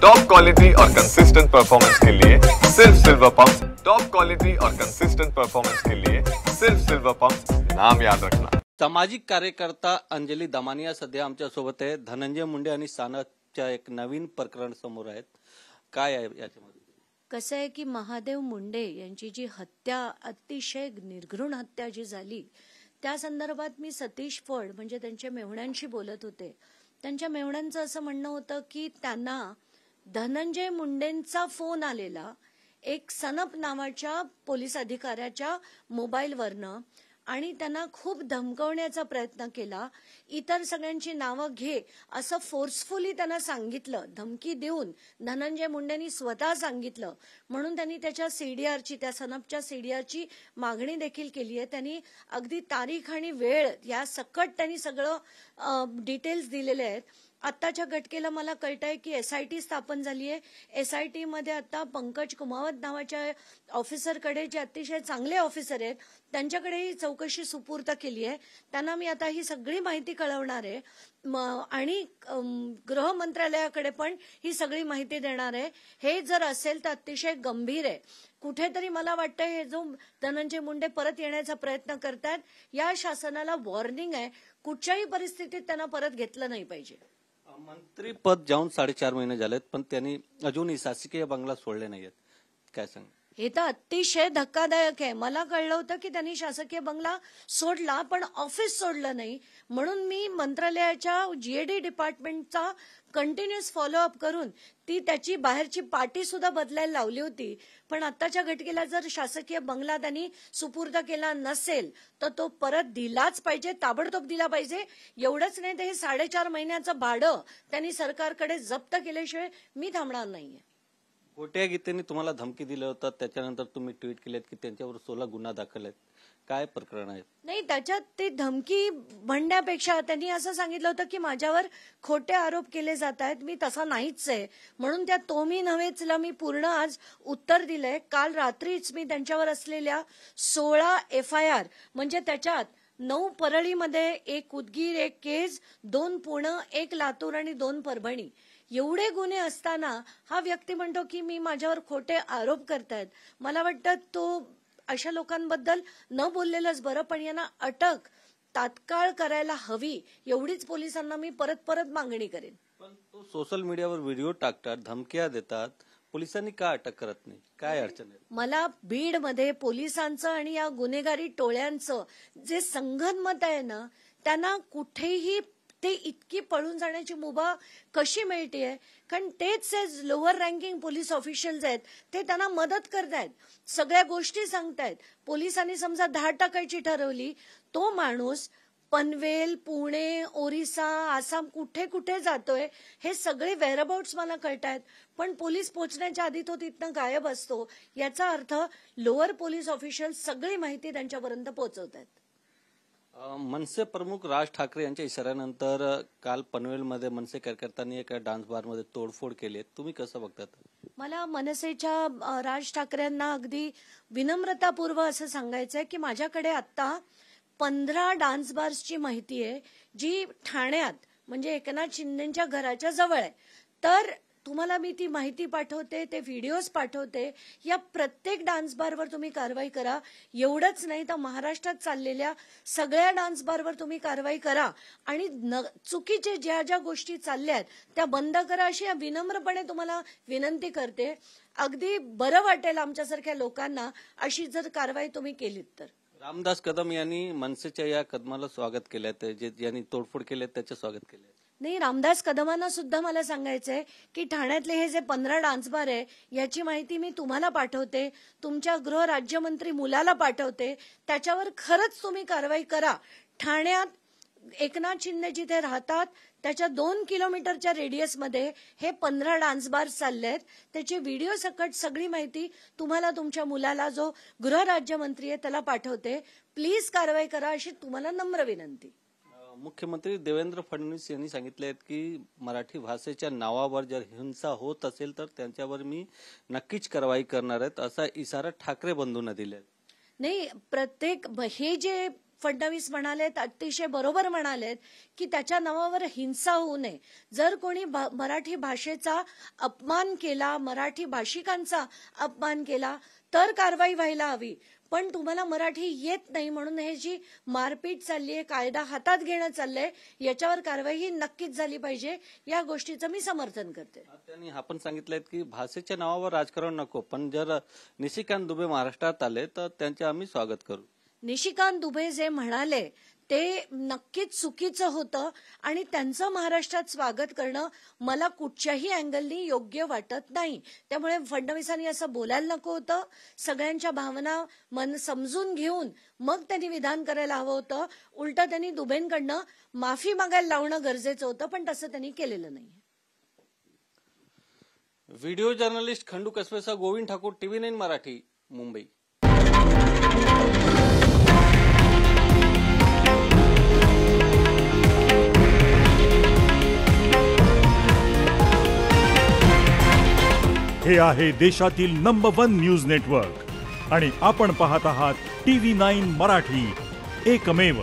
Top quality और consistent performance के लिए सिर्फ सिल्वर पंप। टॉप क्वालिटी और कंसिस्टेंट परफॉर्मेंस के लिए सिर्फ सिल्वर पंप, नाम याद रखना। सामाजिक कार्यकर्ता अंजली दमानिया सध्या आमच्या सोबत आहे। धनंजय मुंडे आणि सानपच्या एक नवीन प्रकरण समोर आहेत। काय आहे याच्यामध्ये? कसं आहे की महादेव मुंडे यांची जी हत्या, अतिशय निर्घृण हत्या जी झाली, त्या संदर्भात मी सतीश फड म्हणजे त्यांच्या मेहुण्यांशी बोलत होते। त्यांच्या मेहुण्यांचं असं म्हणणं होतं की त्यांना धनंजय मुंडेंचा फोन आलेला एक सनप नावाच्या पोलीस अधिकाऱ्याच्या मोबाईलवरनं, आणि त्यांना खूप धमकवण्याचा प्रयत्न केला। इतर सगळ्यांची नावं घे असं फोर्सफुली त्यांना सांगितलं, धमकी देऊन धनंजय मुंडेंनी स्वतः सांगितलं। म्हणून त्यांनी त्याच्या सीडीआरची, त्या सनपच्या सीडीआरची मागणी देखील केली आहे। त्यांनी अगदी तारीख आणि वेळ या सकट त्यांनी सगळं डिटेल्स दिलेले आहेत। आत्ताच्या घटकेला मला कळतंय की एसआयटी स्थापन झाली आहे। एसआयटी मध्ये आता पंकज कुमावत नावाच्या ऑफिसरकडे, जे अतिशय चांगले ऑफिसर आहेत, त्यांच्याकडे ही चौकशी सुपूर्द केली आहे। त्यांना मी आता ही सगळी माहिती कळवणार आहे आणि गृह मंत्रालयाकडे पण ही सगळी माहिती देणार आहे। हे जर असेल तर अतिशय गंभीर आहे। कुठेतरी मला वाटतं हे जो धनंजय मुंडे परत येण्याचा प्रयत्न करतात, या शासनाला वॉर्निंग आहे, कुठच्याही परिस्थितीत त्यांना परत घेतलं नाही पाहिजे। मंत्रीपद जाऊन 4.5 महिने झालेत, पण त्यांनी अजूनही शासकीय बंगला सोडले नाहीयेत। काय सांग? हे तर अतिशय धक्कादायक आहे। मला कळलं होतं की त्यांनी शासकीय बंगला सोडला, पण ऑफिस सोडलं नाही। म्हणून मी मंत्रालयाच्या जीएडी डिपार्टमेंटचा कंटिन्युअस फॉलोअप करून ती त्याची बाहेरची पाटी सुद्धा बदलायला लावली होती। पण आत्ताच्या घटकेला जर शासकीय बंगला त्यांनी सुपूर्द केला नसेल तर तो परत दिलाच पाहिजे, ताबडतोब दिला पाहिजे। एवढंच नाही तर हे 4.5 महिन्याचं भाडं त्यांनी सरकारकडे जप्त केल्याशिवाय मी थांबणार नाहीये। गोट्या गीतेने तुम्हाला धमकी दिलं होतं, त्याच्यानंतर तुम्ही ट्विट केलेत की त्यांच्यावर 16 गुन्हा दाखल आहेत। काय प्रकरण आहे? नाही, त्याच्यात ते धमकी म्हणण्यापेक्षा त्यांनी असं सांगितलं होतं की माझ्यावर खोटे आरोप केले जात आहेत, मी तसा नाहीच आहे। म्हणून त्या तो मी नव्हेचला मी पूर्ण आज उत्तर दिलंय। काल रात्रीच मी त्यांच्यावर असलेल्या 16 FIR, म्हणजे त्याच्यात 9 परळीमध्ये, 1 उदगीर, 1 केज, 2 पुणे, 1 लातूर आणि 2 परभणी, एवढे गुन्हे असताना हा व्यक्ती म्हणतो की मी माझ्यावर खोटे आरोप करतायत। मला वाटतं तो अशा लोकांबद्दल न बोललेलंच बरं, पण यांना अटक तात्काळ करायला हवी, एवढीच पोलिसांना मी परत परत मागणी करेन। पण तो सोशल मीडियावर व्हिडिओ टाकतात, धमक्या देतात, पोलिसांनी का अटक करत नाही? काय अडचण आहे? मला बीडमध्ये पोलिसांचं आणि या गुन्हेगारी टोळ्यांचं जे संगनमत आहे ना, त्यांना कुठेही ते इतकी पळून जाण्याची मुभा कशी मिळतेय? कारण तेच लोअर रँकिंग पोलीस ऑफिशियल्स आहेत, ते त्यांना मदत करतायत, सगळ्या गोष्टी सांगतायत। पोलिसांनी समजा धाड टाकायची ठरवली, तो माणूस पनवेल, पुणे, ओरिसा, आसाम कुठे कुठे जातोय हे सगळे वेअरअबाउट्स मला कळतायत। पण पोलीस पोहोचण्याच्या आधी तो तिथनं गायब असतो। याचा अर्थ लोअर पोलीस ऑफिशियल्स सगळी माहिती त्यांच्यापर्यंत पोहोचवतायत। मनसे प्रमुख राज ठाकरे यांच्या इशाऱ्यानंतर काल पनवेलमध्ये मनसे कार्यकर्त्यांनी एका डान्स बारमध्ये तोडफोड केली। तुम्ही कसं बघतात? मला मनसेच्या राज ठाकरेंना अगदी विनम्रतापूर्व असं सांगायचंय की माझ्याकडे आता 15 डान्स बार्सची माहिती आहे, जी ठाण्यात म्हणजे एकनाथ शिंदेच्या घराच्या जवळ आहे। तर तुम्हाला मी ती माहिती पाठवते, ते व्हिडिओज पाठवते। या प्रत्येक डान्स बारवर तुम्ही कारवाई करा। एवढंच नाही तर महाराष्ट्रात चाललेल्या सगळ्या डान्स बारवर तुम्ही कारवाई करा आणि चुकीचे ज्या ज्या गोष्टी चालल्यात त्या बंद करा, अशी विनम्रपणे तुम्हाला विनंती करते। अगदी बरं वाटेल आमच्यासारख्या लोकांना अशी जर कारवाई तुम्ही केलीत तर। रामदास कदम यांनी मनसेच्या या कदमाला स्वागत केलं, जे यांनी तोडफोड केले त्याचे स्वागत केले। नाही, रामदास कदमांना सुद्धा मला सांगायचंय की ठाण्यातले हे जे 15 डान्स बार आहे याची माहिती मी तुम्हाला पाठवते, तुमच्या गृह राज्यमंत्री मुलाला पाठवते। त्याच्यावर खरंच तुम्ही कारवाई करा। ठाण्यात एकनाथ शिंदे जिथे राहतात त्याच्या 2 किलोमीटरच्या रेडियसमध्ये हे 15 डान्स बार चाललेत। त्याची व्हिडिओ सकट सगळी माहिती तुम्हाला, तुमच्या मुलाला, जो गृह राज्यमंत्री आहे त्याला पाठवते। प्लीज कारवाई करा अशी तुम्हाला नम्र विनंती। मुख्यमंत्री देवेंद्र फडणवीस यांनी सांगितले की मराठी भाषेच्या नावावर जर हिंसा होत असेल तर त्यांच्यावर मी नक्कीच कारवाई करणार आहेत, असा इशारा ठाकरे बंधूंना दिला। नाही, प्रत्येक हे जे फडणवीस म्हणालेत, अतिशय बरोबर म्हणालेत की त्याच्या नावावर हिंसा होऊ नये. जर कोणी मराठी भाषेचा अपमान केला, मराठी भाषिकांचा अपमान केला तर कारवाई व्हायला हवी. पण तुम्हाला मराठी येत नाही म्हणून हे जी मारपीट चालली आहे, कायदा हातात घेणं चाललंय, याच्यावर कारवाई ही नक्कीच झाली पाहिजे. या गोष्टीचं मी समर्थन करते. त्यांनी आपण सांगितलंय की भाषेच्या नावावर राजकारण नको, पण जर निशिकांत दुबे महाराष्ट्रात आले तर त्यांचे आम्ही स्वागत करू. निशिकांत दुबे जे म्हणाले ते नक्कीच चुकीचं होतं आणि त्यांचं महाराष्ट्रात स्वागत करणं मला कुठच्याही अँगलनी योग्य वाटत नाही. त्यामुळे फडणवीसांनी असं बोलायला नको होतं. सगळ्यांच्या भावना समजून घेऊन मग त्यांनी विधान करायला हवं होतं. उलटं त्यांनी दुबेंकडनं माफी मागायला लावणं गरजेचं होतं, पण तसं त्यांनी केलेलं नाही. व्हिडिओ जर्नलिस्ट खंडू कसबेसह गोविंद ठाकूर, TV9 मराठी, मुंबई. हे आहे देशातील नंबर 1 न्यूज नेटवर्क आणि आपण पाहत आहात TV9 मराठी, एकमेव.